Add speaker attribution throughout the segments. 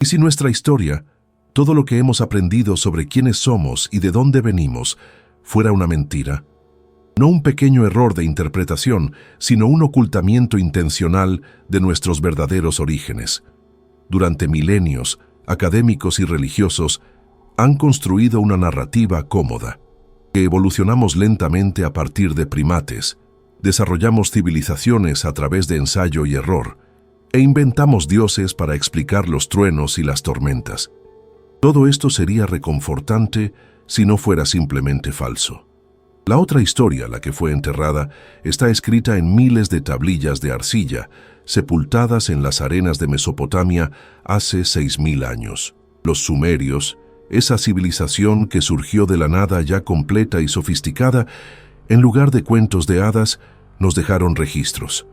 Speaker 1: ¿Y si nuestra historia, todo lo que hemos aprendido sobre quiénes somos y de dónde venimos, fuera una mentira? No un pequeño error de interpretación, sino un ocultamiento intencional de nuestros verdaderos orígenes. Durante milenios, académicos y religiosos han construido una narrativa cómoda, que evolucionamos lentamente a partir de primates, desarrollamos civilizaciones a través de ensayo y error, e inventamos dioses para explicar los truenos y las tormentas. Todo esto sería reconfortante si no fuera simplemente falso. La otra historia, la que fue enterrada, está escrita en miles de tablillas de arcilla, sepultadas en las arenas de Mesopotamia hace 6000 años. Los sumerios, esa civilización que surgió de la nada ya completa y sofisticada, en lugar de cuentos de hadas, nos dejaron registros,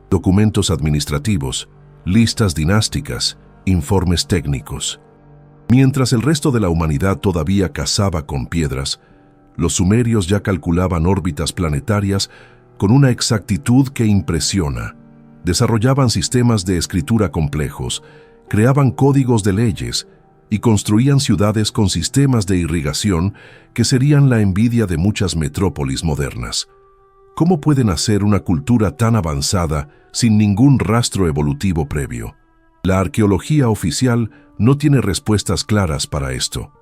Speaker 1: documentos administrativos, listas dinásticas, informes técnicos. Mientras el resto de la humanidad todavía cazaba con piedras, los sumerios ya calculaban órbitas planetarias con una exactitud que impresiona. Desarrollaban sistemas de escritura complejos, creaban códigos de leyes y construían ciudades con sistemas de irrigación que serían la envidia de muchas metrópolis modernas. ¿Cómo pueden hacer una cultura tan avanzada sin ningún rastro evolutivo previo? La arqueología oficial no tiene respuestas claras para esto.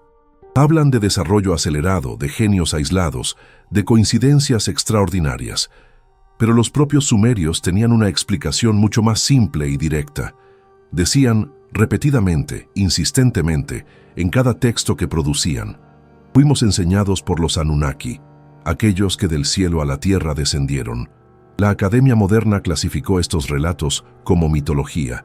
Speaker 1: Hablan de desarrollo acelerado, de genios aislados, de coincidencias extraordinarias. Pero los propios sumerios tenían una explicación mucho más simple y directa. Decían repetidamente, insistentemente, en cada texto que producían: fuimos enseñados por los Anunnaki, aquellos que del cielo a la tierra descendieron. La academia moderna clasificó estos relatos como mitología,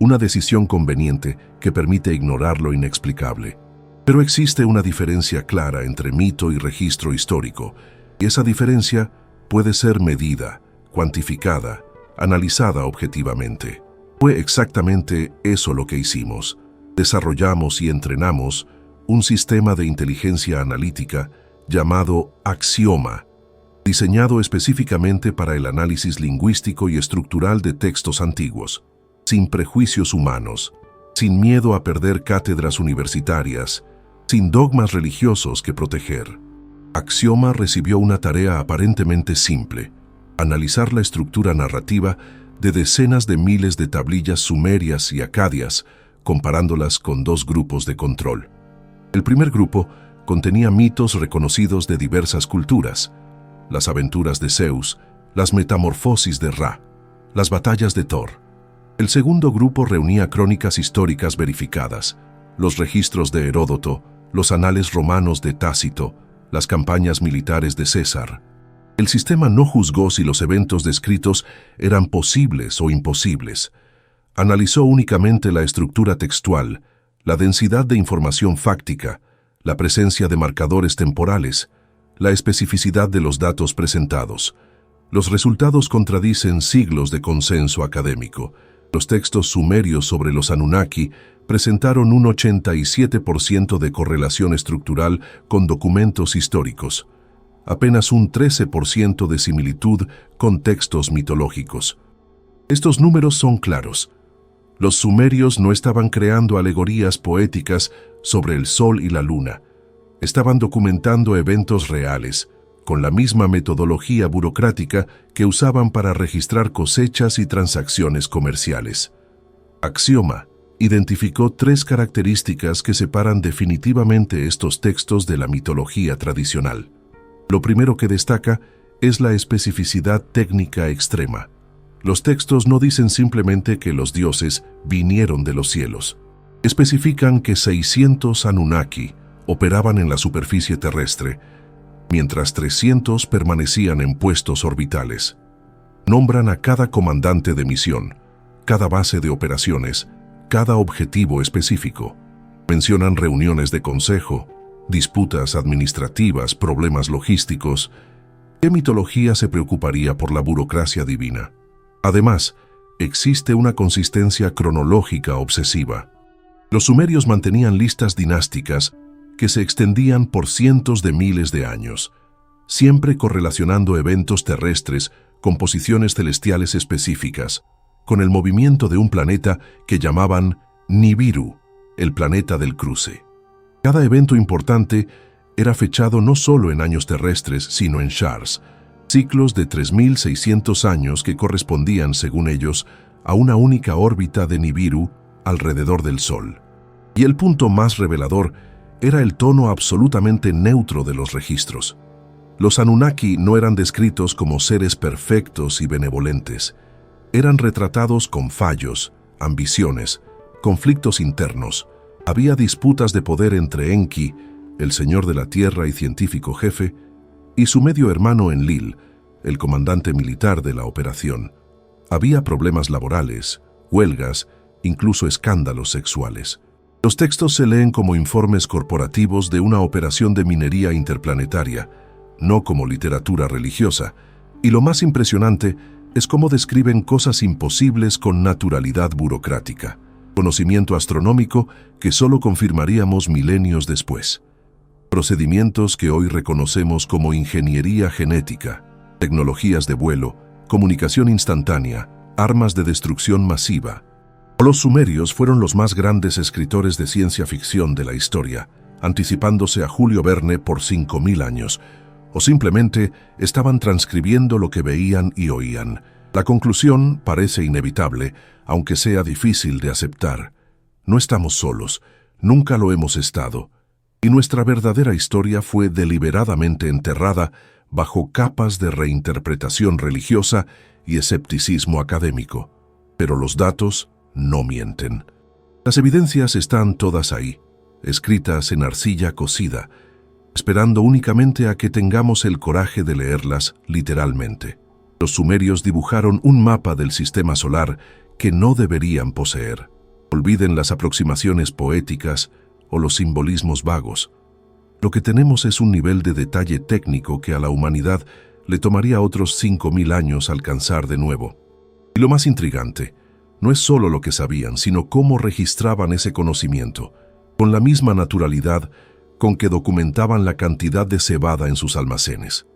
Speaker 1: una decisión conveniente que permite ignorar lo inexplicable. Pero existe una diferencia clara entre mito y registro histórico, y esa diferencia puede ser medida, cuantificada, analizada objetivamente. Fue exactamente eso lo que hicimos. Desarrollamos y entrenamos un sistema de inteligencia analítica llamado Axioma, diseñado específicamente para el análisis lingüístico y estructural de textos antiguos, sin prejuicios humanos, sin miedo a perder cátedras universitarias, sin dogmas religiosos que proteger. Axioma recibió una tarea aparentemente simple: analizar la estructura narrativa de decenas de miles de tablillas sumerias y acadias, comparándolas con dos grupos de control. El primer grupo contenía mitos reconocidos de diversas culturas: las aventuras de Zeus, las metamorfosis de Ra, las batallas de Thor. El segundo grupo reunía crónicas históricas verificadas, los registros de Heródoto, los anales romanos de Tácito, las campañas militares de César. El sistema no juzgó si los eventos descritos eran posibles o imposibles. Analizó únicamente la estructura textual, la densidad de información fáctica, la presencia de marcadores temporales, la especificidad de los datos presentados. Los resultados contradicen siglos de consenso académico. Los textos sumerios sobre los Anunnaki presentaron un 87% de correlación estructural con documentos históricos, apenas un 13% de similitud con textos mitológicos. Estos números son claros. Los sumerios no estaban creando alegorías poéticas sobre el sol y la luna. Estaban documentando eventos reales, con la misma metodología burocrática que usaban para registrar cosechas y transacciones comerciales. Axioma identificó 3 características que separan definitivamente estos textos de la mitología tradicional. Lo primero que destaca es la especificidad técnica extrema. Los textos no dicen simplemente que los dioses vinieron de los cielos. Especifican que 600 Anunnaki operaban en la superficie terrestre, mientras 300 permanecían en puestos orbitales. Nombran a cada comandante de misión, cada base de operaciones, cada objetivo específico. Mencionan reuniones de consejo, disputas administrativas, problemas logísticos. ¿Qué mitología se preocuparía por la burocracia divina? Además, existe una consistencia cronológica obsesiva. Los sumerios mantenían listas dinásticas que se extendían por cientos de miles de años, siempre correlacionando eventos terrestres con posiciones celestiales específicas, con el movimiento de un planeta que llamaban Nibiru, el planeta del cruce. Cada evento importante era fechado no solo en años terrestres, sino en shars, ciclos de 3.600 años que correspondían, según ellos, a una única órbita de Nibiru alrededor del Sol. Y el punto más revelador era el tono absolutamente neutro de los registros. Los Anunnaki no eran descritos como seres perfectos y benevolentes. Eran retratados con fallos, ambiciones, conflictos internos. Había disputas de poder entre Enki, el señor de la Tierra y científico jefe, y su medio hermano Enlil, el comandante militar de la operación. Había problemas laborales, huelgas, incluso escándalos sexuales. Los textos se leen como informes corporativos de una operación de minería interplanetaria, no como literatura religiosa, y lo más impresionante es cómo describen cosas imposibles con naturalidad burocrática, conocimiento astronómico que solo confirmaríamos milenios después, procedimientos que hoy reconocemos como ingeniería genética, tecnologías de vuelo, comunicación instantánea, armas de destrucción masiva. Los sumerios fueron los más grandes escritores de ciencia ficción de la historia, anticipándose a Julio Verne por 5.000 años, o simplemente estaban transcribiendo lo que veían y oían. La conclusión parece inevitable, aunque sea difícil de aceptar. No estamos solos, nunca lo hemos estado, y nuestra verdadera historia fue deliberadamente enterrada bajo capas de reinterpretación religiosa y escepticismo académico. Pero los datos no mienten. Las evidencias están todas ahí, escritas en arcilla cocida, esperando únicamente a que tengamos el coraje de leerlas literalmente. Los sumerios dibujaron un mapa del sistema solar que no deberían poseer. Olviden las aproximaciones poéticas o los simbolismos vagos. Lo que tenemos es un nivel de detalle técnico que a la humanidad le tomaría otros 5.000 años alcanzar de nuevo. Y lo más intrigante, no es solo lo que sabían, sino cómo registraban ese conocimiento, con la misma naturalidad con que documentaban la cantidad de cebada en sus almacenes.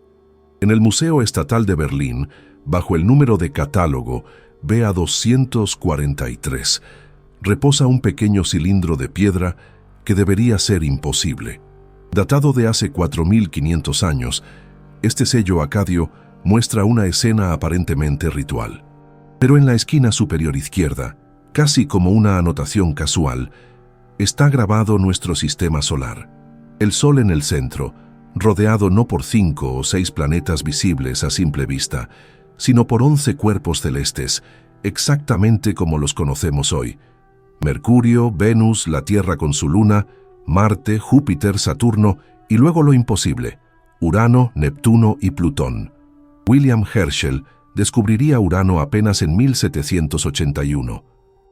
Speaker 1: En el Museo Estatal de Berlín, bajo el número de catálogo BA243, reposa un pequeño cilindro de piedra que debería ser imposible. Datado de hace 4.500 años, este sello acadio muestra una escena aparentemente ritual. Pero en la esquina superior izquierda, casi como una anotación casual, está grabado nuestro sistema solar. El Sol en el centro, rodeado no por 5 o 6 planetas visibles a simple vista, sino por 11 cuerpos celestes, exactamente como los conocemos hoy. Mercurio, Venus, la Tierra con su luna, Marte, Júpiter, Saturno y luego lo imposible, Urano, Neptuno y Plutón. William Herschel descubriría Urano apenas en 1781.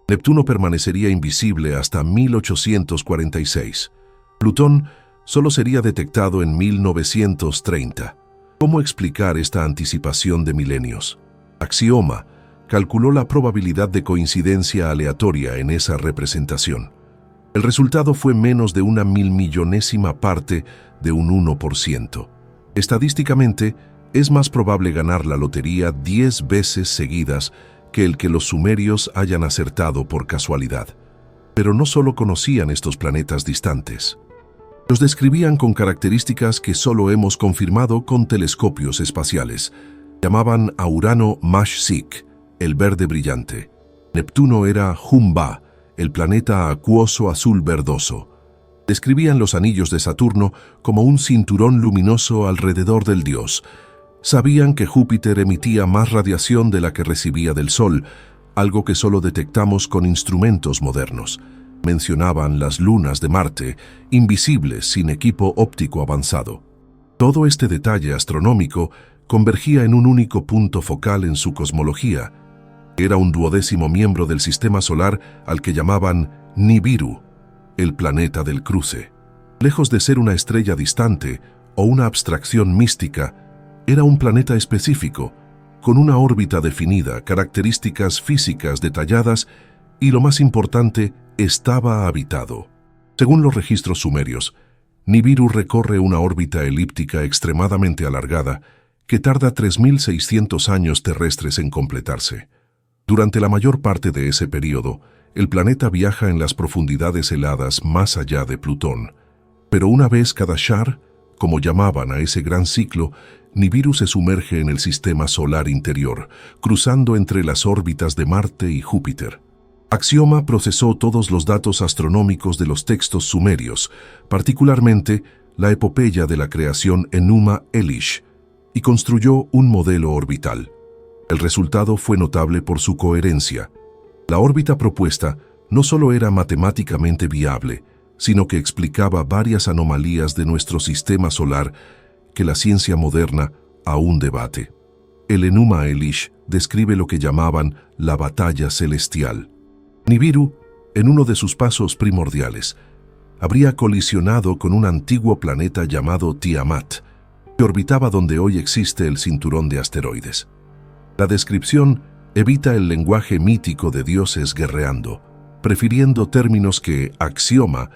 Speaker 1: Neptuno permanecería invisible hasta 1846. Plutón solo sería detectado en 1930. ¿Cómo explicar esta anticipación de milenios? Axioma calculó la probabilidad de coincidencia aleatoria en esa representación. El resultado fue menos de una milmillonésima parte de un 1%. Estadísticamente, es más probable ganar la lotería 10 veces seguidas que el que los sumerios hayan acertado por casualidad. Pero no solo conocían estos planetas distantes. Los describían con características que solo hemos confirmado con telescopios espaciales. Llamaban a Urano Mash-Sik, el verde brillante. Neptuno era Humba, el planeta acuoso azul verdoso. Describían los anillos de Saturno como un cinturón luminoso alrededor del dios. Sabían que Júpiter emitía más radiación de la que recibía del Sol, algo que solo detectamos con instrumentos modernos. Mencionaban las lunas de Marte, invisibles sin equipo óptico avanzado. Todo este detalle astronómico convergía en un único punto focal en su cosmología. Era un 12º miembro del sistema solar al que llamaban Nibiru, el planeta del cruce. Lejos de ser una estrella distante o una abstracción mística, era un planeta específico, con una órbita definida, características físicas detalladas y, lo más importante, estaba habitado. Según los registros sumerios, Nibiru recorre una órbita elíptica extremadamente alargada que tarda 3.600 años terrestres en completarse. Durante la mayor parte de ese periodo, el planeta viaja en las profundidades heladas más allá de Plutón. Pero una vez cada Shar, como llamaban a ese gran ciclo, Nibiru se sumerge en el sistema solar interior, cruzando entre las órbitas de Marte y Júpiter. Axioma procesó todos los datos astronómicos de los textos sumerios, particularmente la epopeya de la creación Enuma Elish, y construyó un modelo orbital. El resultado fue notable por su coherencia. La órbita propuesta no solo era matemáticamente viable, sino que explicaba varias anomalías de nuestro sistema solar que la ciencia moderna aún debate. El Enuma Elish describe lo que llamaban la batalla celestial. Nibiru, en uno de sus pasos primordiales, habría colisionado con un antiguo planeta llamado Tiamat, que orbitaba donde hoy existe el cinturón de asteroides. La descripción evita el lenguaje mítico de dioses guerreando, prefiriendo términos que Axioma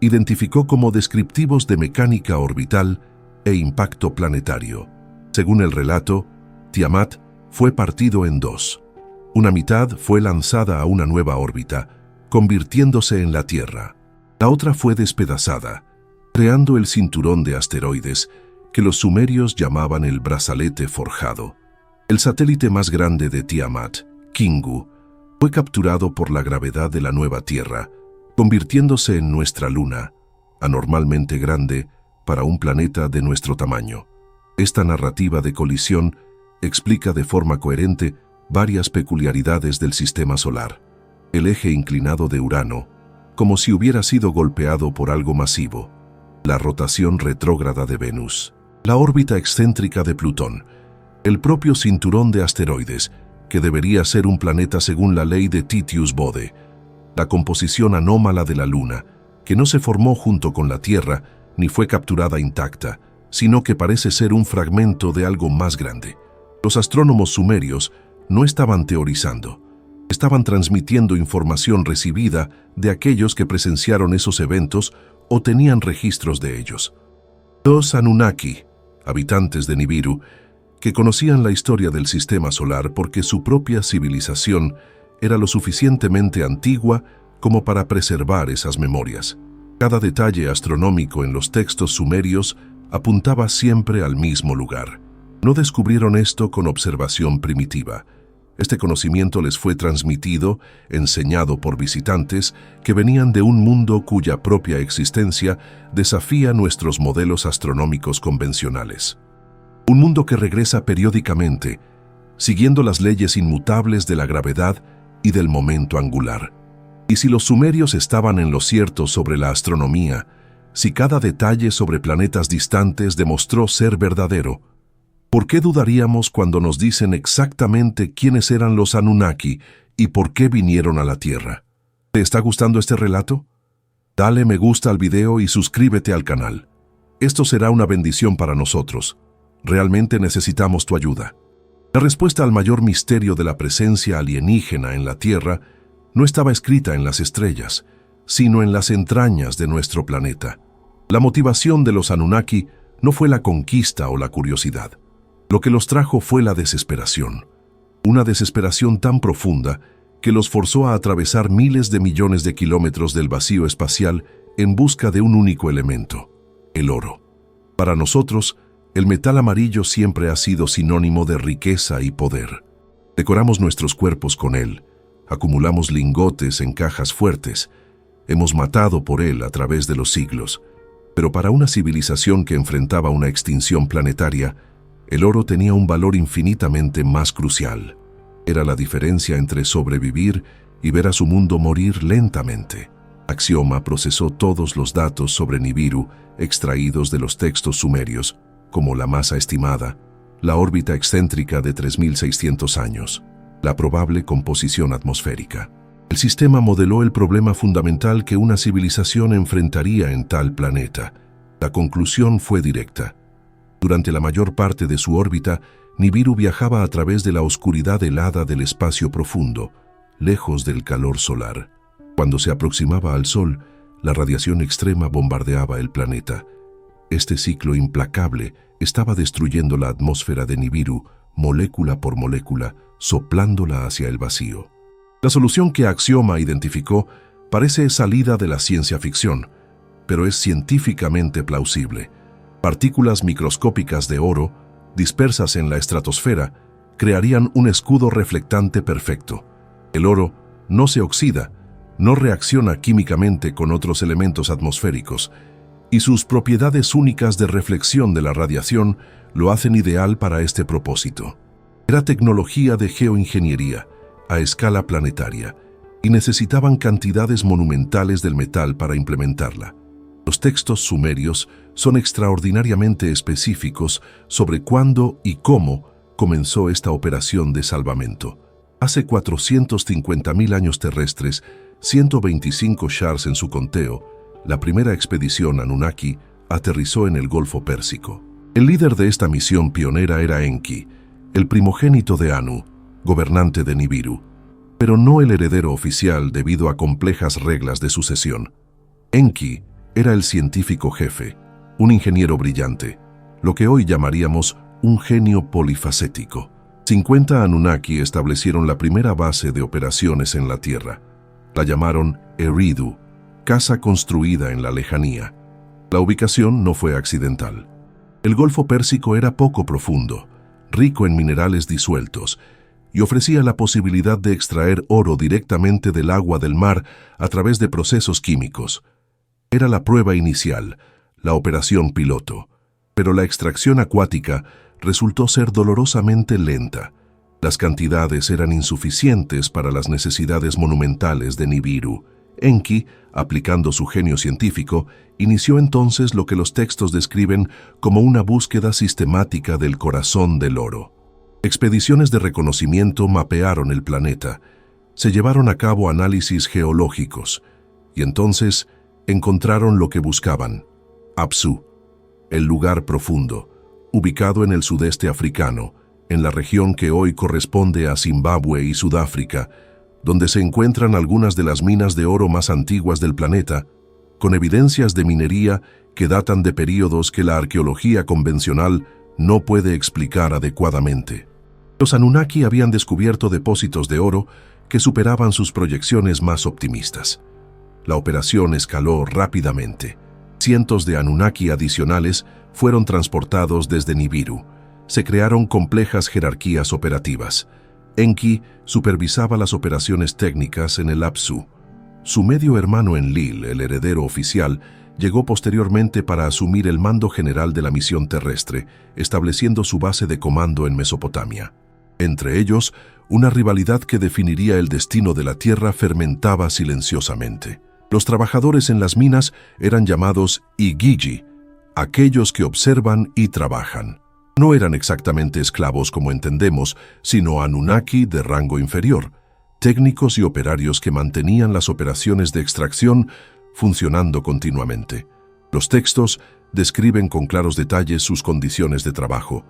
Speaker 1: identificó como descriptivos de mecánica orbital e impacto planetario. Según el relato, Tiamat fue partido en dos. Una mitad fue lanzada a una nueva órbita, convirtiéndose en la Tierra. La otra fue despedazada, creando el cinturón de asteroides que los sumerios llamaban el brazalete forjado. El satélite más grande de Tiamat, Kingu, fue capturado por la gravedad de la nueva Tierra, convirtiéndose en nuestra luna, anormalmente grande para un planeta de nuestro tamaño. Esta narrativa de colisión explica de forma coherente varias peculiaridades del sistema solar. El eje inclinado de Urano, como si hubiera sido golpeado por algo masivo. La rotación retrógrada de Venus. La órbita excéntrica de Plutón. El propio cinturón de asteroides, que debería ser un planeta según la ley de Titius-Bode. La composición anómala de la Luna, que no se formó junto con la Tierra ni fue capturada intacta, sino que parece ser un fragmento de algo más grande. Los astrónomos sumerios no estaban teorizando, estaban transmitiendo información recibida de aquellos que presenciaron esos eventos o tenían registros de ellos. Los Anunnaki, habitantes de Nibiru, que conocían la historia del sistema solar porque su propia civilización era lo suficientemente antigua como para preservar esas memorias. Cada detalle astronómico en los textos sumerios apuntaba siempre al mismo lugar. No descubrieron esto con observación primitiva. Este conocimiento les fue transmitido, enseñado por visitantes que venían de un mundo cuya propia existencia desafía nuestros modelos astronómicos convencionales. Un mundo que regresa periódicamente, siguiendo las leyes inmutables de la gravedad y del momento angular. Y si los sumerios estaban en lo cierto sobre la astronomía, si cada detalle sobre planetas distantes demostró ser verdadero, ¿por qué dudaríamos cuando nos dicen exactamente quiénes eran los Anunnaki y por qué vinieron a la Tierra? ¿Te está gustando este relato? Dale me gusta al video y suscríbete al canal. Esto será una bendición para nosotros. Realmente necesitamos tu ayuda. La respuesta al mayor misterio de la presencia alienígena en la Tierra no estaba escrita en las estrellas, sino en las entrañas de nuestro planeta. La motivación de los Anunnaki no fue la conquista o la curiosidad. Lo que los trajo fue la desesperación. Una desesperación tan profunda que los forzó a atravesar miles de millones de kilómetros del vacío espacial en busca de un único elemento, el oro. Para nosotros, el metal amarillo siempre ha sido sinónimo de riqueza y poder. Decoramos nuestros cuerpos con él, acumulamos lingotes en cajas fuertes, hemos matado por él a través de los siglos. Pero para una civilización que enfrentaba una extinción planetaria, el oro tenía un valor infinitamente más crucial. Era la diferencia entre sobrevivir y ver a su mundo morir lentamente. Axioma procesó todos los datos sobre Nibiru extraídos de los textos sumerios, como la masa estimada, la órbita excéntrica de 3.600 años, la probable composición atmosférica. El sistema modeló el problema fundamental que una civilización enfrentaría en tal planeta. La conclusión fue directa. Durante la mayor parte de su órbita, Nibiru viajaba a través de la oscuridad helada del espacio profundo, lejos del calor solar. Cuando se aproximaba al Sol, la radiación extrema bombardeaba el planeta. Este ciclo implacable estaba destruyendo la atmósfera de Nibiru, molécula por molécula, soplándola hacia el vacío. La solución que Axioma identificó parece salida de la ciencia ficción, pero es científicamente plausible. Partículas microscópicas de oro, dispersas en la estratosfera, crearían un escudo reflectante perfecto. El oro no se oxida, no reacciona químicamente con otros elementos atmosféricos, y sus propiedades únicas de reflexión de la radiación lo hacen ideal para este propósito. Era tecnología de geoingeniería a escala planetaria, y necesitaban cantidades monumentales del metal para implementarla. Los textos sumerios son extraordinariamente específicos sobre cuándo y cómo comenzó esta operación de salvamento. Hace 450.000 años terrestres, 125 shars en su conteo, la primera expedición Anunnaki aterrizó en el Golfo Pérsico. El líder de esta misión pionera era Enki, el primogénito de Anu, gobernante de Nibiru, pero no el heredero oficial debido a complejas reglas de sucesión. Enki era el científico jefe, un ingeniero brillante, lo que hoy llamaríamos un genio polifacético. 50 Anunnaki establecieron la primera base de operaciones en la Tierra. La llamaron Eridu, casa construida en la lejanía. La ubicación no fue accidental. El Golfo Pérsico era poco profundo, rico en minerales disueltos, y ofrecía la posibilidad de extraer oro directamente del agua del mar a través de procesos químicos. Era la prueba inicial, la operación piloto, pero la extracción acuática resultó ser dolorosamente lenta. Las cantidades eran insuficientes para las necesidades monumentales de Nibiru. Enki, aplicando su genio científico, inició entonces lo que los textos describen como una búsqueda sistemática del corazón del oro. Expediciones de reconocimiento mapearon el planeta, se llevaron a cabo análisis geológicos, y entonces encontraron lo que buscaban: Apsu, el lugar profundo, ubicado en el sudeste africano, en la región que hoy corresponde a Zimbabue y Sudáfrica, donde se encuentran algunas de las minas de oro más antiguas del planeta, con evidencias de minería que datan de períodos que la arqueología convencional no puede explicar adecuadamente. Los Anunnaki habían descubierto depósitos de oro que superaban sus proyecciones más optimistas. La operación escaló rápidamente. Cientos de Anunnaki adicionales fueron transportados desde Nibiru. Se crearon complejas jerarquías operativas. Enki supervisaba las operaciones técnicas en el Apsu. Su medio hermano Enlil, el heredero oficial, llegó posteriormente para asumir el mando general de la misión terrestre, estableciendo su base de comando en Mesopotamia. Entre ellos, una rivalidad que definiría el destino de la Tierra fermentaba silenciosamente. Los trabajadores en las minas eran llamados Igigi, aquellos que observan y trabajan. No eran exactamente esclavos como entendemos, sino Anunnaki de rango inferior, técnicos y operarios que mantenían las operaciones de extracción funcionando continuamente. Los textos describen con claros detalles sus condiciones de trabajo: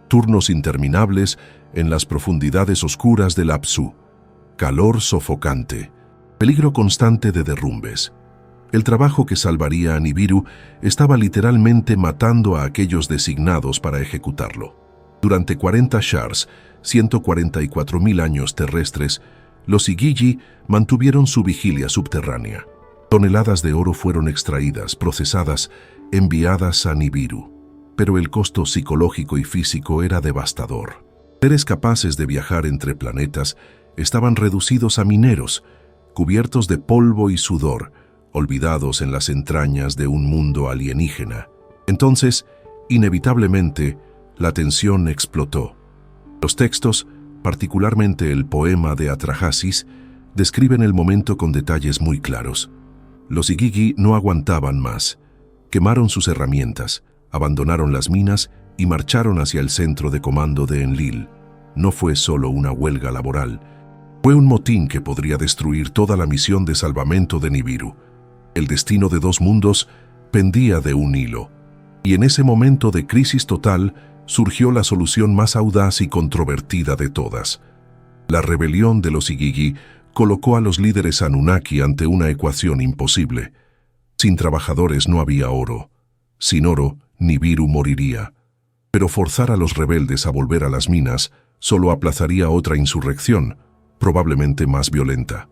Speaker 1: turnos interminables en las profundidades oscuras del Apsu, calor sofocante, peligro constante de derrumbes. El trabajo que salvaría a Nibiru estaba literalmente matando a aquellos designados para ejecutarlo. Durante 40 shars, 144.000 años terrestres, los Igigi mantuvieron su vigilia subterránea. Toneladas de oro fueron extraídas, procesadas, enviadas a Nibiru. Pero el costo psicológico y físico era devastador. Seres capaces de viajar entre planetas estaban reducidos a mineros, cubiertos de polvo y sudor, olvidados en las entrañas de un mundo alienígena. Entonces, inevitablemente, la tensión explotó. Los textos, particularmente el poema de Atrahasis, describen el momento con detalles muy claros. Los Igigi no aguantaban más. Quemaron sus herramientas, abandonaron las minas y marcharon hacia el centro de comando de Enlil. No fue solo una huelga laboral, fue un motín que podría destruir toda la misión de salvamento de Nibiru. El destino de dos mundos pendía de un hilo, y en ese momento de crisis total surgió la solución más audaz y controvertida de todas. La rebelión de los Igigi colocó a los líderes Anunnaki ante una ecuación imposible. Sin trabajadores no había oro. Sin oro, Nibiru moriría. Pero forzar a los rebeldes a volver a las minas solo aplazaría otra insurrección, probablemente más violenta.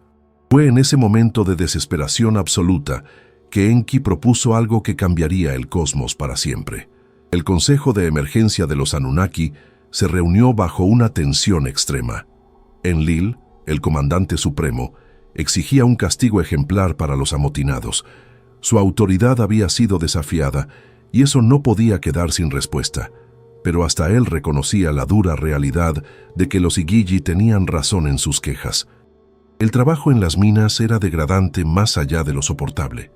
Speaker 1: Fue en ese momento de desesperación absoluta que Enki propuso algo que cambiaría el cosmos para siempre. El Consejo de Emergencia de los Anunnaki se reunió bajo una tensión extrema. Enlil, el comandante supremo, exigía un castigo ejemplar para los amotinados. Su autoridad había sido desafiada y eso no podía quedar sin respuesta. Pero hasta él reconocía la dura realidad de que los Igigi tenían razón en sus quejas. El trabajo en las minas era degradante más allá de lo soportable,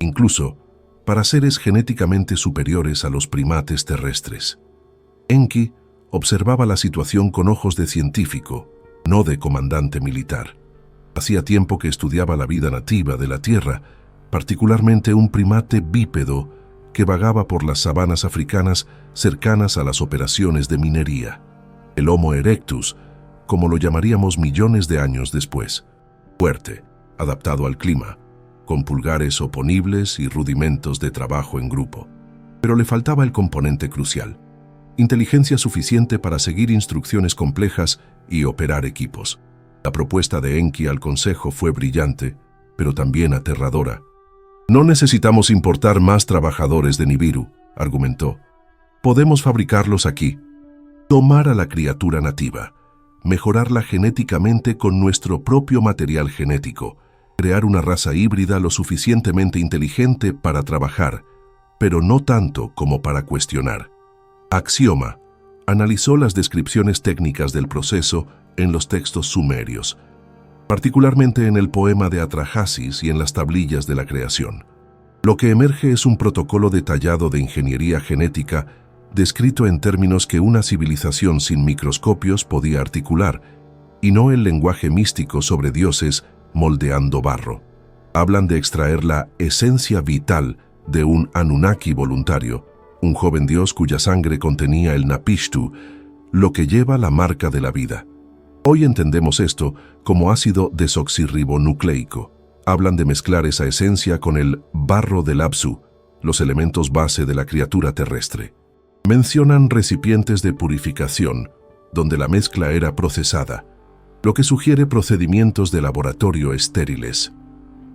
Speaker 1: incluso para seres genéticamente superiores a los primates terrestres. Enki observaba la situación con ojos de científico, no de comandante militar. Hacía tiempo que estudiaba la vida nativa de la Tierra, particularmente un primate bípedo que vagaba por las sabanas africanas cercanas a las operaciones de minería, el Homo erectus, como lo llamaríamos millones de años después. Fuerte, adaptado al clima, con pulgares oponibles y rudimentos de trabajo en grupo. Pero le faltaba el componente crucial: inteligencia suficiente para seguir instrucciones complejas y operar equipos. La propuesta de Enki al Consejo fue brillante, pero también aterradora. «No necesitamos importar más trabajadores de Nibiru», argumentó. «Podemos fabricarlos aquí. Tomar a la criatura nativa, mejorarla genéticamente con nuestro propio material genético, crear una raza híbrida lo suficientemente inteligente para trabajar, pero no tanto como para cuestionar». Axioma analizó las descripciones técnicas del proceso en los textos sumerios, particularmente en el poema de Atrahasis y en las tablillas de la creación. Lo que emerge es un protocolo detallado de ingeniería genética descrito en términos que una civilización sin microscopios podía articular, y no el lenguaje místico sobre dioses moldeando barro. Hablan de extraer la esencia vital de un Anunnaki voluntario, un joven dios cuya sangre contenía el Napishtu, lo que lleva la marca de la vida. Hoy entendemos esto como ácido desoxirribonucleico. Hablan de mezclar esa esencia con el barro del Apsu, los elementos base de la criatura terrestre. Mencionan recipientes de purificación, donde la mezcla era procesada, lo que sugiere procedimientos de laboratorio estériles.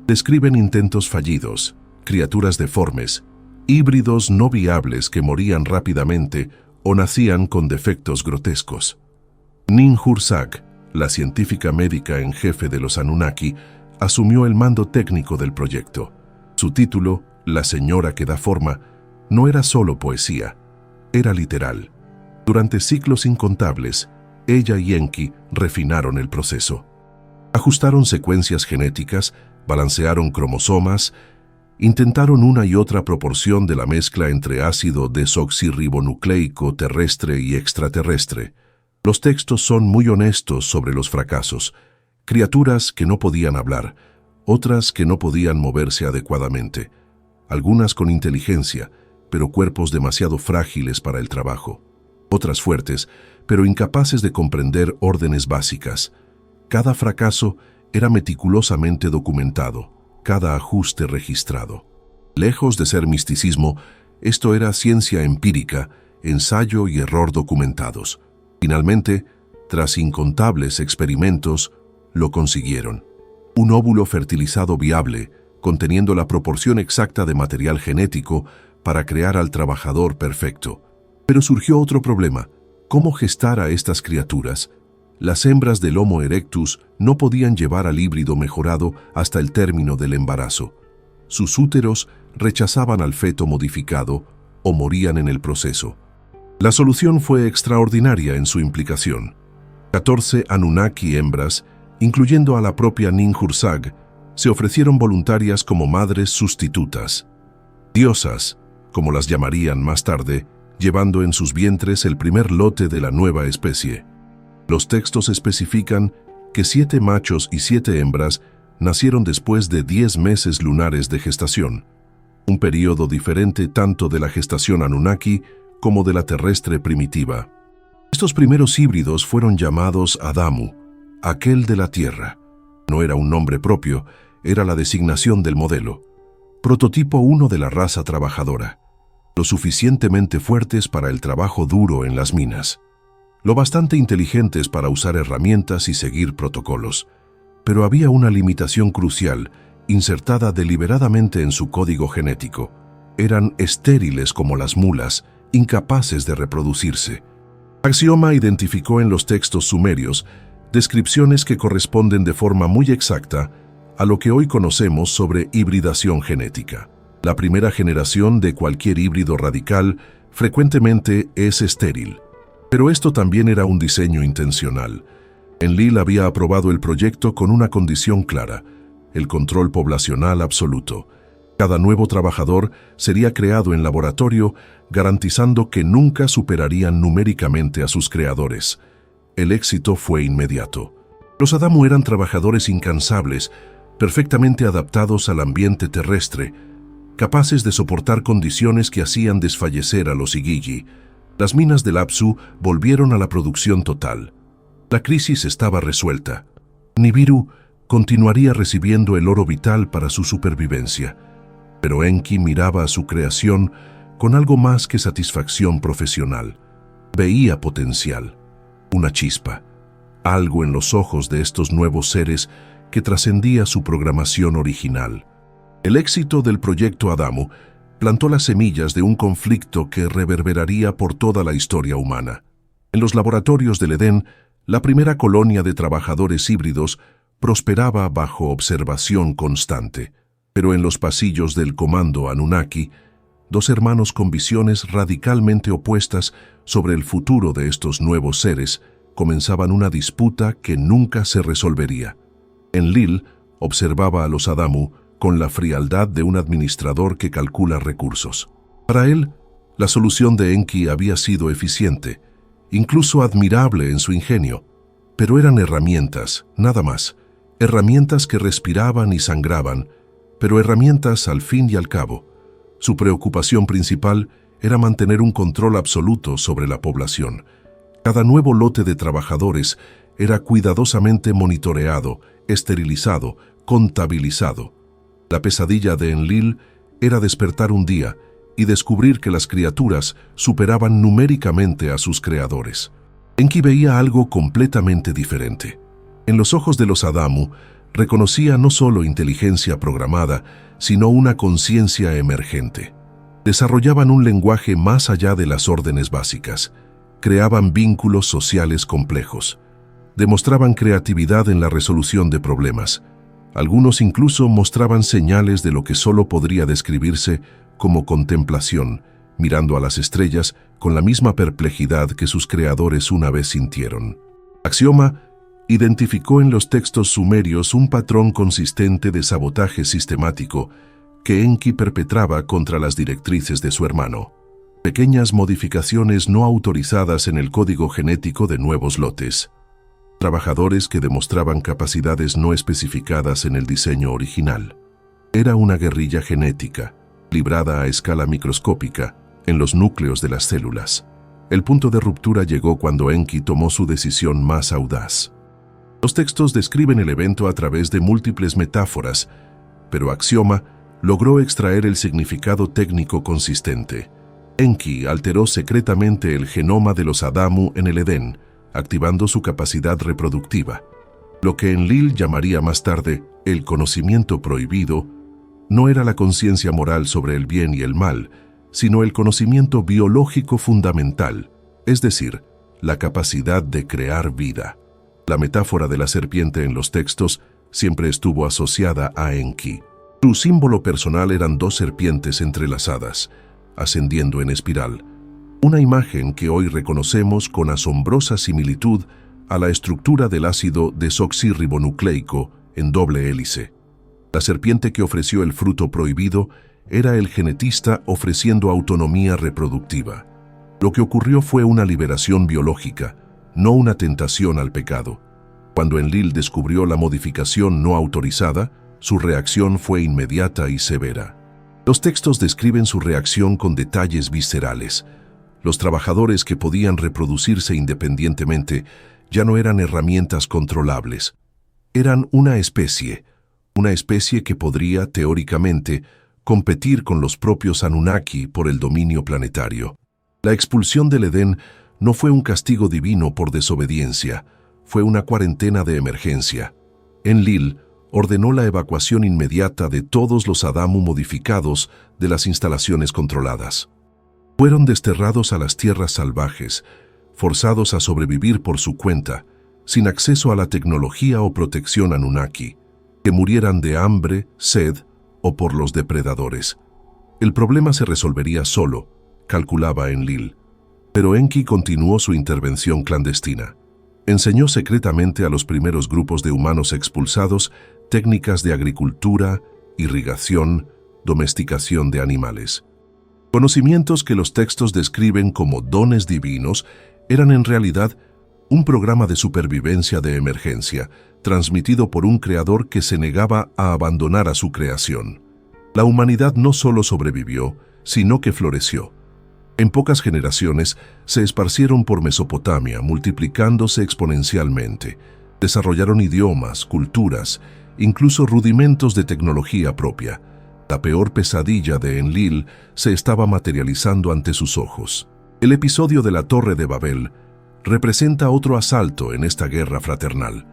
Speaker 1: Describen intentos fallidos, criaturas deformes, híbridos no viables que morían rápidamente o nacían con defectos grotescos. Ninhursag, la científica médica en jefe de los Anunnaki, asumió el mando técnico del proyecto. Su título, La señora que da forma, no era solo poesía, era literal. Durante siglos incontables, ella y Enki refinaron el proceso. Ajustaron secuencias genéticas, balancearon cromosomas, intentaron una y otra proporción de la mezcla entre ácido desoxirribonucleico terrestre y extraterrestre. Los textos son muy honestos sobre los fracasos. Criaturas que no podían hablar, otras que no podían moverse adecuadamente, algunas con inteligencia, pero cuerpos demasiado frágiles para el trabajo, otras fuertes, pero incapaces de comprender órdenes básicas. Cada fracaso era meticulosamente documentado, cada ajuste registrado. Lejos de ser misticismo, esto era ciencia empírica, ensayo y error documentados. Finalmente, tras incontables experimentos, lo consiguieron. Un óvulo fertilizado viable, conteniendo la proporción exacta de material genético para crear al trabajador perfecto. Pero surgió otro problema: ¿cómo gestar a estas criaturas? Las hembras del Homo erectus no podían llevar al híbrido mejorado hasta el término del embarazo. Sus úteros rechazaban al feto modificado o morían en el proceso. La solución fue extraordinaria en su implicación. 14 Anunnaki hembras, incluyendo a la propia Ninhursag, se ofrecieron voluntarias como madres sustitutas. Diosas, como las llamarían más tarde, llevando en sus vientres el primer lote de la nueva especie. Los textos especifican que 7 machos y 7 hembras nacieron después de 10 meses lunares de gestación, un período diferente tanto de la gestación Anunnaki como de la terrestre primitiva. Estos primeros híbridos fueron llamados Adamu, aquel de la tierra. No era un nombre propio, era la designación del modelo. Prototipo 1 de la raza trabajadora, lo suficientemente fuertes para el trabajo duro en las minas. lo bastante inteligentes para usar herramientas y seguir protocolos. Pero había una limitación crucial, insertada deliberadamente en su código genético. Eran estériles como las mulas, incapaces de reproducirse. Axioma identificó en los textos sumerios descripciones que corresponden de forma muy exacta a lo que hoy conocemos sobre hibridación genética. La primera generación de cualquier híbrido radical frecuentemente es estéril. Pero esto también era un diseño intencional. Enlil había aprobado el proyecto con una condición clara: el control poblacional absoluto. Cada nuevo trabajador sería creado en laboratorio, garantizando que nunca superarían numéricamente a sus creadores. El éxito fue inmediato. Los Adamu eran trabajadores incansables, perfectamente adaptados al ambiente terrestre, capaces de soportar condiciones que hacían desfallecer a los Igigi. Las minas del Apsu volvieron a la producción total. La crisis estaba resuelta. Nibiru continuaría recibiendo el oro vital para su supervivencia. Pero Enki miraba a su creación con algo más que satisfacción profesional. Veía potencial, una chispa, algo en los ojos de estos nuevos seres que trascendía su programación original. El éxito del proyecto Adamu plantó las semillas de un conflicto que reverberaría por toda la historia humana. En los laboratorios del Edén, la primera colonia de trabajadores híbridos prosperaba bajo observación constante. Pero en los pasillos del comando Anunnaki, dos hermanos con visiones radicalmente opuestas sobre el futuro de estos nuevos seres comenzaban una disputa que nunca se resolvería. Enlil observaba a los Adamu con la frialdad de un administrador que calcula recursos. Para él, la solución de Enki había sido eficiente, incluso admirable en su ingenio, pero eran herramientas, nada más, herramientas que respiraban y sangraban, pero herramientas al fin y al cabo. Su preocupación principal era mantener un control absoluto sobre la población. Cada nuevo lote de trabajadores era cuidadosamente monitoreado, esterilizado, contabilizado. La pesadilla de Enlil era despertar un día y descubrir que las criaturas superaban numéricamente a sus creadores. Enki veía algo completamente diferente. En los ojos de los Adamu, reconocía no solo inteligencia programada, sino una conciencia emergente. Desarrollaban un lenguaje más allá de las órdenes básicas. Creaban vínculos sociales complejos. Demostraban creatividad en la resolución de problemas. Algunos incluso mostraban señales de lo que solo podría describirse como contemplación, mirando a las estrellas con la misma perplejidad que sus creadores una vez sintieron. Axioma identificó en los textos sumerios un patrón consistente de sabotaje sistemático que Enki perpetraba contra las directrices de su hermano. Pequeñas modificaciones no autorizadas en el código genético de nuevos lotes. Trabajadores que demostraban capacidades no especificadas en el diseño original. Era una guerrilla genética, librada a escala microscópica, en los núcleos de las células. El punto de ruptura llegó cuando Enki tomó su decisión más audaz. Los textos describen el evento a través de múltiples metáforas, pero Axioma logró extraer el significado técnico consistente. Enki alteró secretamente el genoma de los Adamu en el Edén, activando su capacidad reproductiva. Lo que Enlil llamaría más tarde el conocimiento prohibido no era la conciencia moral sobre el bien y el mal, sino el conocimiento biológico fundamental, es decir, la capacidad de crear vida. La metáfora de la serpiente en los textos siempre estuvo asociada a Enki. Su símbolo personal eran dos serpientes entrelazadas, ascendiendo en espiral, una imagen que hoy reconocemos con asombrosa similitud a la estructura del ácido desoxirribonucleico en doble hélice. La serpiente que ofreció el fruto prohibido era el genetista ofreciendo autonomía reproductiva. Lo que ocurrió fue una liberación biológica, no una tentación al pecado. Cuando Enlil descubrió la modificación no autorizada, su reacción fue inmediata y severa. Los textos describen su reacción con detalles viscerales. Los trabajadores que podían reproducirse independientemente ya no eran herramientas controlables. Eran una especie que podría, teóricamente, competir con los propios Anunnaki por el dominio planetario. La expulsión del Edén no fue un castigo divino por desobediencia, fue una cuarentena de emergencia. Enlil ordenó la evacuación inmediata de todos los Adamu modificados de las instalaciones controladas. Fueron desterrados a las tierras salvajes, forzados a sobrevivir por su cuenta, sin acceso a la tecnología o protección Anunnaki, que murieran de hambre, sed o por los depredadores. El problema se resolvería solo, calculaba Enlil. Pero Enki continuó su intervención clandestina. Enseñó secretamente a los primeros grupos de humanos expulsados técnicas de agricultura, irrigación, domesticación de animales. Conocimientos que los textos describen como dones divinos eran en realidad un programa de supervivencia de emergencia, transmitido por un creador que se negaba a abandonar a su creación. La humanidad no solo sobrevivió, sino que floreció. En pocas generaciones se esparcieron por Mesopotamia, multiplicándose exponencialmente. Desarrollaron idiomas, culturas, incluso rudimentos de tecnología propia. La peor pesadilla de Enlil se estaba materializando ante sus ojos. El episodio de la Torre de Babel representa otro asalto en esta guerra fraternal.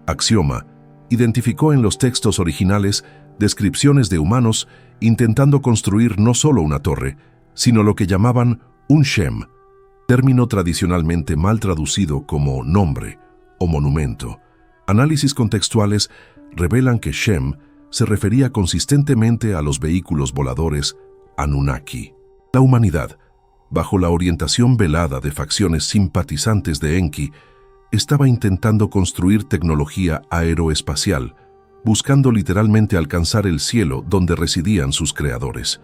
Speaker 1: Axioma identificó en los textos originales descripciones de humanos intentando construir no solo una torre, sino lo que llamaban un Shem, término tradicionalmente mal traducido como nombre o monumento. Análisis contextuales revelan que Shem se refería consistentemente a los vehículos voladores Anunnaki. La humanidad, bajo la orientación velada de facciones simpatizantes de Enki, estaba intentando construir tecnología aeroespacial, buscando literalmente alcanzar el cielo donde residían sus creadores.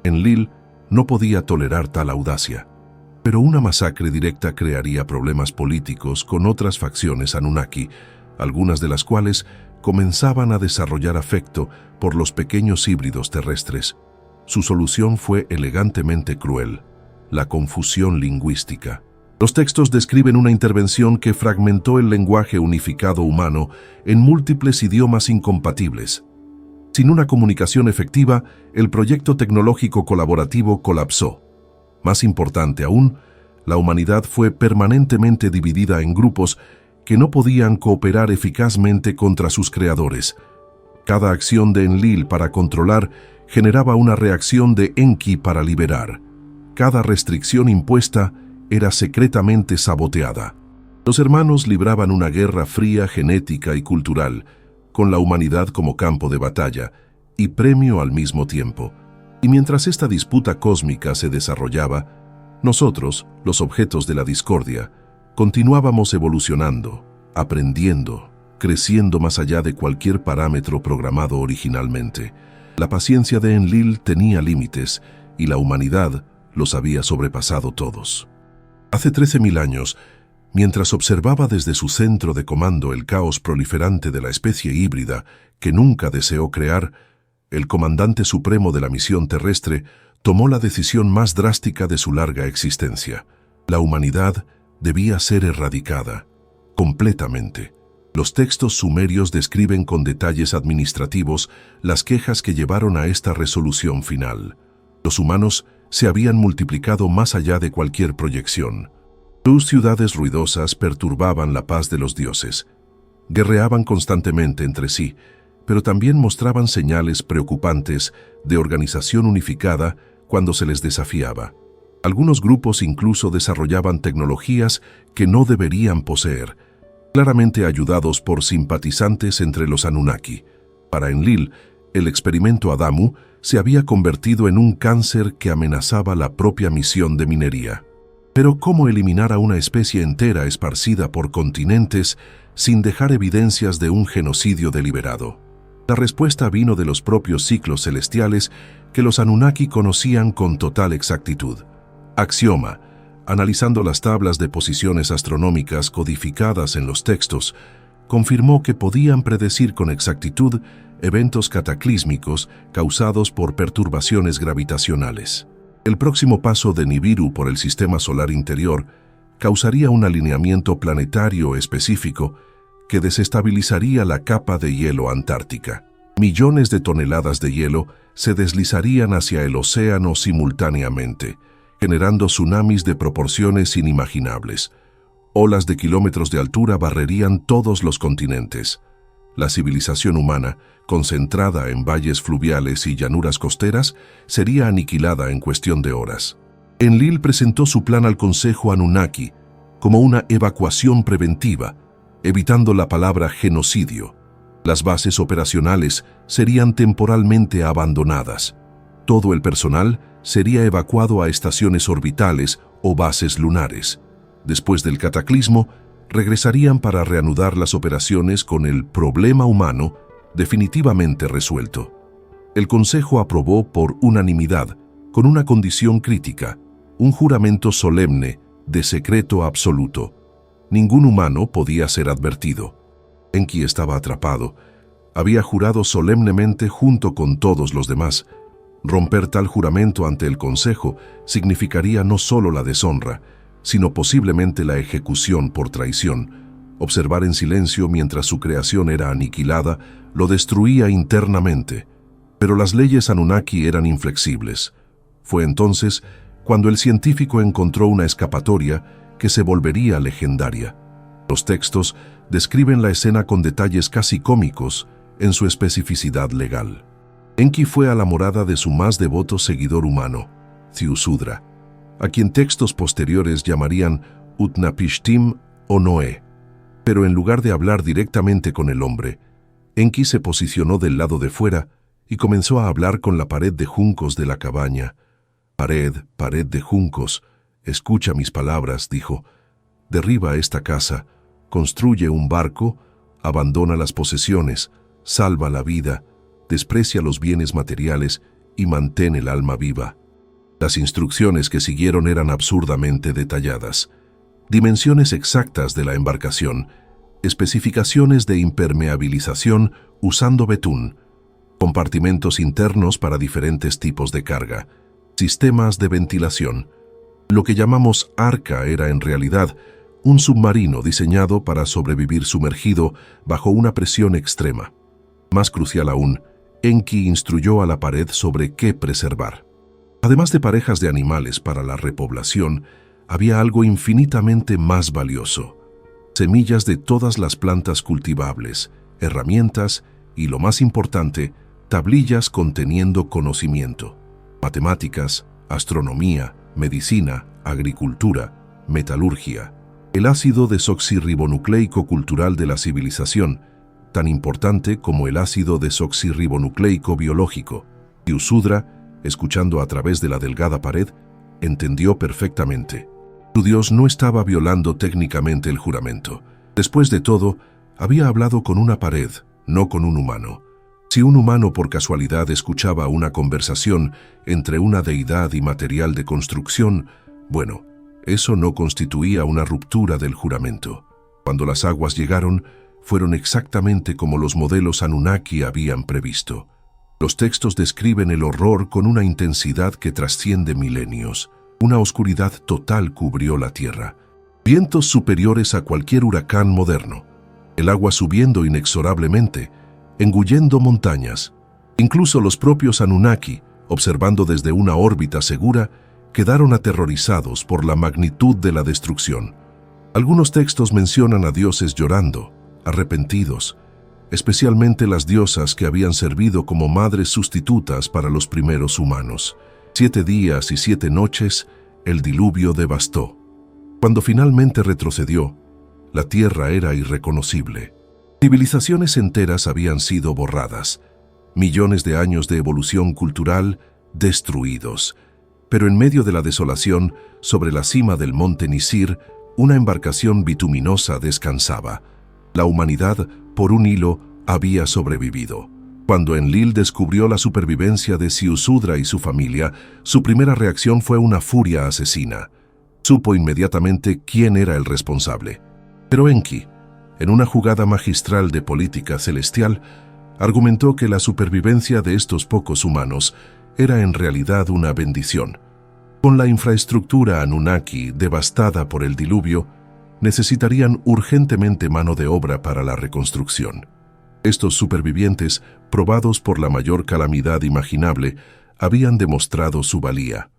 Speaker 1: Enlil no podía tolerar tal audacia, pero una masacre directa crearía problemas políticos con otras facciones Anunnaki, algunas de las cuales comenzaban a desarrollar afecto por los pequeños híbridos terrestres. Su solución fue elegantemente cruel: la confusión lingüística. Los textos describen una intervención que fragmentó el lenguaje unificado humano en múltiples idiomas incompatibles. Sin una comunicación efectiva, el proyecto tecnológico colaborativo colapsó. Más importante aún, la humanidad fue permanentemente dividida en grupos que no podían cooperar eficazmente contra sus creadores. Cada acción de Enlil para controlar generaba una reacción de Enki para liberar. Cada restricción impuesta era secretamente saboteada. Los hermanos libraban una guerra fría, genética y cultural, con la humanidad como campo de batalla y premio al mismo tiempo. Y mientras esta disputa cósmica se desarrollaba, nosotros, los objetos de la discordia, continuábamos evolucionando, aprendiendo, creciendo más allá de cualquier parámetro programado originalmente. La paciencia de Enlil tenía límites y la humanidad los había sobrepasado todos. Hace 13.000 años, mientras observaba desde su centro de comando el caos proliferante de la especie híbrida que nunca deseó crear, el comandante supremo de la misión terrestre tomó la decisión más drástica de su larga existencia. La humanidad debía ser erradicada, completamente. Los textos sumerios describen con detalles administrativos las quejas que llevaron a esta resolución final. Los humanos se habían multiplicado más allá de cualquier proyección. Sus ciudades ruidosas perturbaban la paz de los dioses. Guerreaban constantemente entre sí, pero también mostraban señales preocupantes de organización unificada cuando se les desafiaba. Algunos grupos incluso desarrollaban tecnologías que no deberían poseer, claramente ayudados por simpatizantes entre los Anunnaki. Para Enlil, el experimento Adamu se había convertido en un cáncer que amenazaba la propia misión de minería. Pero ¿cómo eliminar a una especie entera esparcida por continentes sin dejar evidencias de un genocidio deliberado? La respuesta vino de los propios ciclos celestiales que los Anunnaki conocían con total exactitud. Axioma, analizando las tablas de posiciones astronómicas codificadas en los textos, confirmó que podían predecir con exactitud eventos cataclísmicos causados por perturbaciones gravitacionales. El próximo paso de Nibiru por el sistema solar interior causaría un alineamiento planetario específico que desestabilizaría la capa de hielo antártica. Millones de toneladas de hielo se deslizarían hacia el océano simultáneamente, generando tsunamis de proporciones inimaginables. Olas de kilómetros de altura barrerían todos los continentes. La civilización humana, concentrada en valles fluviales y llanuras costeras, sería aniquilada en cuestión de horas. Enlil presentó su plan al Consejo Anunnaki como una evacuación preventiva, evitando la palabra genocidio. Las bases operacionales serían temporalmente abandonadas. Todo el personal sería evacuado a estaciones orbitales o bases lunares. Después del cataclismo, regresarían para reanudar las operaciones con el problema humano definitivamente resuelto. El Consejo aprobó por unanimidad, con una condición crítica, un juramento solemne de secreto absoluto. Ningún humano podía ser advertido. Enki estaba atrapado. Había jurado solemnemente junto con todos los demás. Romper tal juramento ante el Consejo significaría no solo la deshonra, sino posiblemente la ejecución por traición. Observar en silencio mientras su creación era aniquilada lo destruía internamente. Pero las leyes Anunnaki eran inflexibles. Fue entonces cuando el científico encontró una escapatoria que se volvería legendaria. Los textos describen la escena con detalles casi cómicos en su especificidad legal. Enki fue a la morada de su más devoto seguidor humano, Ziusudra, a quien textos posteriores llamarían Utnapishtim o Noé. Pero en lugar de hablar directamente con el hombre, Enki se posicionó del lado de fuera y comenzó a hablar con la pared de juncos de la cabaña. «Pared, pared de juncos, escucha mis palabras», dijo. «Derriba esta casa, construye un barco, abandona las posesiones, salva la vida, desprecia los bienes materiales y mantén el alma viva». Las instrucciones que siguieron eran absurdamente detalladas. Dimensiones exactas de la embarcación, especificaciones de impermeabilización usando betún, compartimentos internos para diferentes tipos de carga, sistemas de ventilación. Lo que llamamos arca era en realidad un submarino diseñado para sobrevivir sumergido bajo una presión extrema. Más crucial aún, Enki instruyó a la pared sobre qué preservar. Además de parejas de animales para la repoblación, había algo infinitamente más valioso: semillas de todas las plantas cultivables, herramientas y, lo más importante, tablillas conteniendo conocimiento. Matemáticas, astronomía, medicina, agricultura, metalurgia. El ácido desoxirribonucleico cultural de la civilización, tan importante como el ácido desoxirribonucleico biológico. Ziusudra, escuchando a través de la delgada pared, entendió perfectamente. Su Dios no estaba violando técnicamente el juramento. Después de todo, había hablado con una pared, no con un humano. Si un humano por casualidad escuchaba una conversación entre una deidad y material de construcción, bueno, eso no constituía una ruptura del juramento. Cuando las aguas llegaron, fueron exactamente como los modelos Anunnaki habían previsto. Los textos describen el horror con una intensidad que trasciende milenios. Una oscuridad total cubrió la tierra. Vientos superiores a cualquier huracán moderno. El agua subiendo inexorablemente, engullendo montañas. Incluso los propios Anunnaki, observando desde una órbita segura, quedaron aterrorizados por la magnitud de la destrucción. Algunos textos mencionan a dioses llorando, arrepentidos, especialmente las diosas que habían servido como madres sustitutas para los primeros humanos. 7 días y 7 noches, el diluvio devastó. Cuando finalmente retrocedió, la tierra era irreconocible. Civilizaciones enteras habían sido borradas, millones de años de evolución cultural destruidos. Pero en medio de la desolación, sobre la cima del monte Nisir, una embarcación bituminosa descansaba. La humanidad, por un hilo, había sobrevivido. Cuando Enlil descubrió la supervivencia de Ziusudra y su familia, su primera reacción fue una furia asesina. Supo inmediatamente quién era el responsable. Pero Enki, en una jugada magistral de política celestial, argumentó que la supervivencia de estos pocos humanos era en realidad una bendición. Con la infraestructura Anunnaki devastada por el diluvio, necesitarían urgentemente mano de obra para la reconstrucción. Estos supervivientes, probados por la mayor calamidad imaginable, habían demostrado su valía.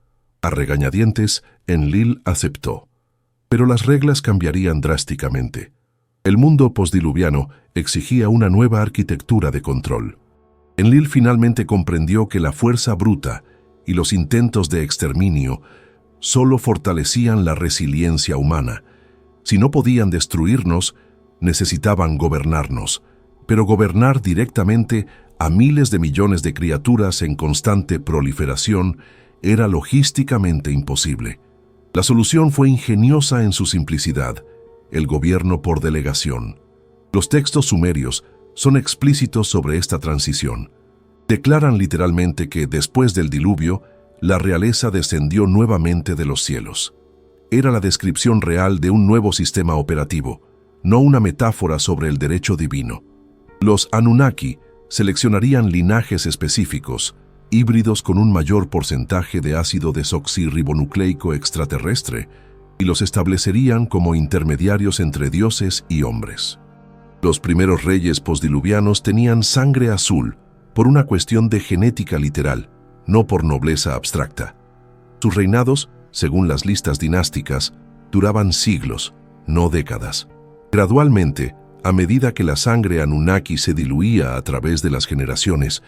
Speaker 1: A regañadientes, Enlil aceptó. Pero las reglas cambiarían drásticamente. El mundo postdiluviano exigía una nueva arquitectura de control. Enlil finalmente comprendió que la fuerza bruta y los intentos de exterminio solo fortalecían la resiliencia humana. Si no podían destruirnos, necesitaban gobernarnos, pero gobernar directamente a miles de millones de criaturas en constante proliferación era logísticamente imposible. La solución fue ingeniosa en su simplicidad: el gobierno por delegación. Los textos sumerios son explícitos sobre esta transición. Declaran literalmente que después del diluvio, la realeza descendió nuevamente de los cielos. Era la descripción real de un nuevo sistema operativo, no una metáfora sobre el derecho divino. Los Anunnaki seleccionarían linajes específicos, híbridos con un mayor porcentaje de ácido desoxirribonucleico extraterrestre, y los establecerían como intermediarios entre dioses y hombres. Los primeros reyes postdiluvianos tenían sangre azul por una cuestión de genética literal, no por nobleza abstracta. Sus reinados, según las listas dinásticas, duraban siglos, no décadas. Gradualmente, a medida que la sangre Anunnaki se diluía a través de las generaciones,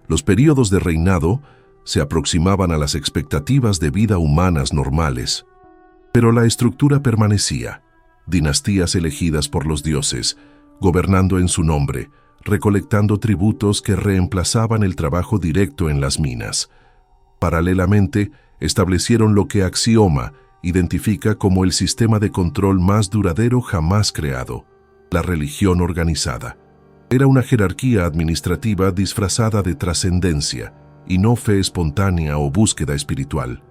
Speaker 1: los períodos de reinado se aproximaban a las expectativas de vida humanas normales. Pero la estructura permanecía: dinastías elegidas por los dioses, gobernando en su nombre, recolectando tributos que reemplazaban el trabajo directo en las minas. Paralelamente, establecieron lo que Axioma identifica como el sistema de control más duradero jamás creado: la religión organizada. Era una jerarquía administrativa disfrazada de trascendencia, y no fe espontánea o búsqueda espiritual.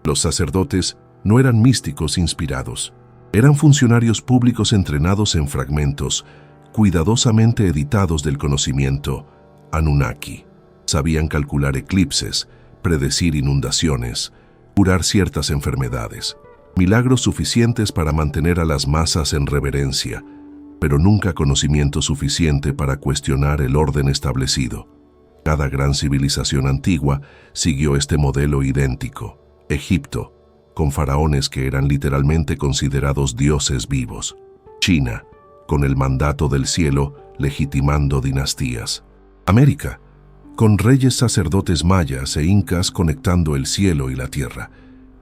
Speaker 1: Los sacerdotes no eran místicos inspirados. Eran funcionarios públicos entrenados en fragmentos, cuidadosamente editados del conocimiento Anunnaki. Sabían calcular eclipses, predecir inundaciones, curar ciertas enfermedades, milagros suficientes para mantener a las masas en reverencia, pero nunca conocimiento suficiente para cuestionar el orden establecido. Cada gran civilización antigua siguió este modelo idéntico. Egipto, con faraones que eran literalmente considerados dioses vivos. China, con el mandato del cielo legitimando dinastías. América, con reyes sacerdotes mayas e incas conectando el cielo y la tierra.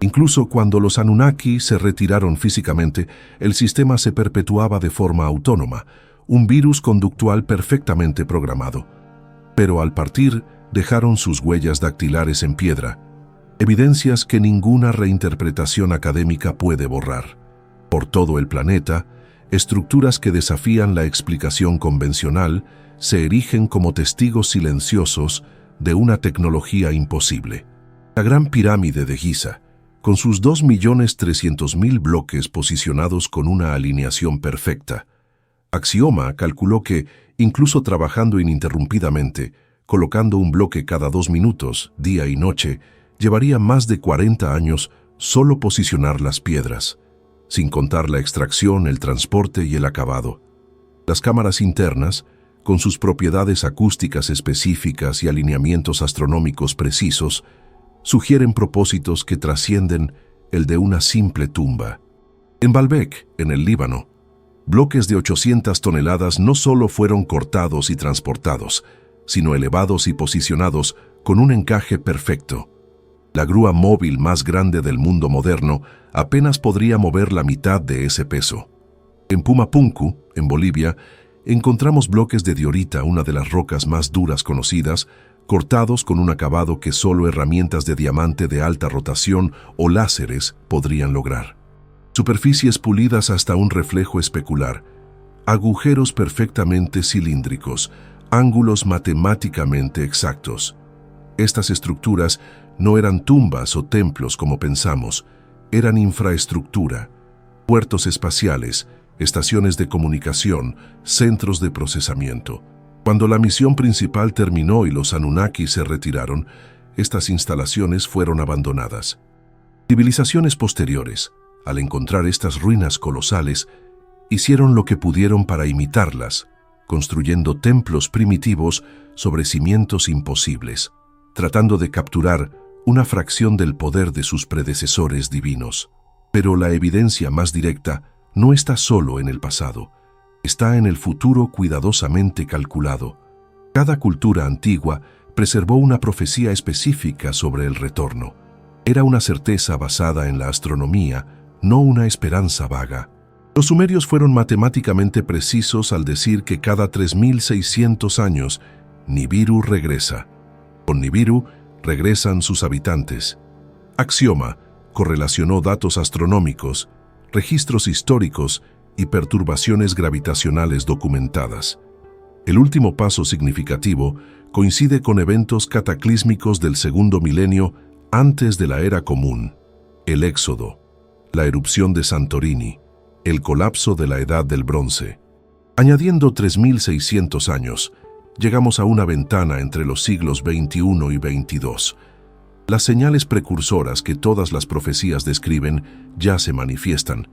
Speaker 1: Incluso cuando los Anunnaki se retiraron físicamente, el sistema se perpetuaba de forma autónoma, un virus conductual perfectamente programado. Pero al partir, dejaron sus huellas dactilares en piedra, evidencias que ninguna reinterpretación académica puede borrar. Por todo el planeta, estructuras que desafían la explicación convencional se erigen como testigos silenciosos de una tecnología imposible. La Gran Pirámide de Giza, con sus 2.300.000 bloques posicionados con una alineación perfecta. Axioma calculó que, incluso trabajando ininterrumpidamente, colocando un bloque cada 2 minutos, día y noche, llevaría más de 40 años solo posicionar las piedras, sin contar la extracción, el transporte y el acabado. Las cámaras internas, con sus propiedades acústicas específicas y alineamientos astronómicos precisos, sugieren propósitos que trascienden el de una simple tumba. En Baalbek, en el Líbano, bloques de 800 toneladas no solo fueron cortados y transportados, sino elevados y posicionados con un encaje perfecto. La grúa móvil más grande del mundo moderno apenas podría mover la mitad de ese peso. En Pumapunku, en Bolivia, encontramos bloques de diorita, una de las rocas más duras conocidas, cortados con un acabado que solo herramientas de diamante de alta rotación o láseres podrían lograr. Superficies pulidas hasta un reflejo especular, agujeros perfectamente cilíndricos, ángulos matemáticamente exactos. Estas estructuras no eran tumbas o templos como pensamos, eran infraestructura, puertos espaciales, estaciones de comunicación, centros de procesamiento. Cuando la misión principal terminó y los Anunnaki se retiraron, estas instalaciones fueron abandonadas. Civilizaciones posteriores, al encontrar estas ruinas colosales, hicieron lo que pudieron para imitarlas, construyendo templos primitivos sobre cimientos imposibles, tratando de capturar una fracción del poder de sus predecesores divinos. Pero la evidencia más directa no está solo en el pasado, está en el futuro cuidadosamente calculado. Cada cultura antigua preservó una profecía específica sobre el retorno. Era una certeza basada en la astronomía, no una esperanza vaga. Los sumerios fueron matemáticamente precisos al decir que cada 3600 años Nibiru regresa. Con Nibiru regresan sus habitantes. Axioma correlacionó datos astronómicos, registros históricos y perturbaciones gravitacionales documentadas. El último paso significativo coincide con eventos cataclísmicos del segundo milenio antes de la Era Común: el Éxodo, la erupción de Santorini, el colapso de la Edad del Bronce. Añadiendo 3600 años, llegamos a una ventana entre los siglos XXI y XXII. Las señales precursoras que todas las profecías describen ya se manifiestan.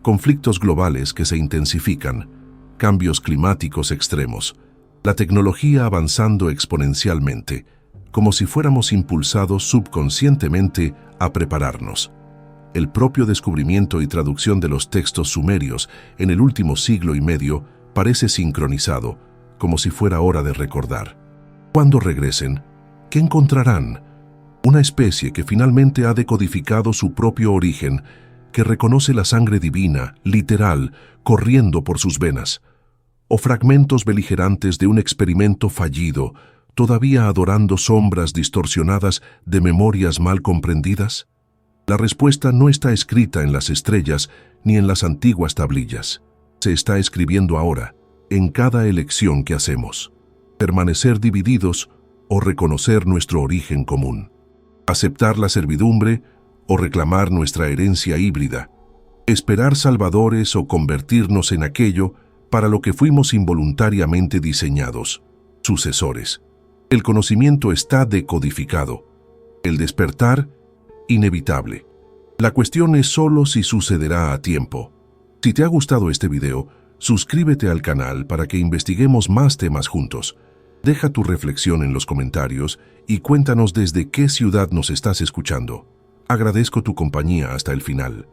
Speaker 1: Conflictos globales que se intensifican, cambios climáticos extremos, la tecnología avanzando exponencialmente, como si fuéramos impulsados subconscientemente a prepararnos. El propio descubrimiento y traducción de los textos sumerios en el último siglo y medio parece sincronizado, como si fuera hora de recordar. Cuando regresen, ¿qué encontrarán? Una especie que finalmente ha decodificado su propio origen, que reconoce la sangre divina, literal, corriendo por sus venas, o fragmentos beligerantes de un experimento fallido, todavía adorando sombras distorsionadas de memorias mal comprendidas. La respuesta no está escrita en las estrellas ni en las antiguas tablillas. Se está escribiendo ahora, en cada elección que hacemos. Permanecer divididos o reconocer nuestro origen común. Aceptar la servidumbre o reclamar nuestra herencia híbrida. Esperar salvadores o convertirnos en aquello para lo que fuimos involuntariamente diseñados, sucesores. El conocimiento está decodificado. El despertar, inevitable. La cuestión es solo si sucederá a tiempo. Si te ha gustado este video, suscríbete al canal para que investiguemos más temas juntos. Deja tu reflexión en los comentarios y cuéntanos desde qué ciudad nos estás escuchando. Agradezco tu compañía hasta el final.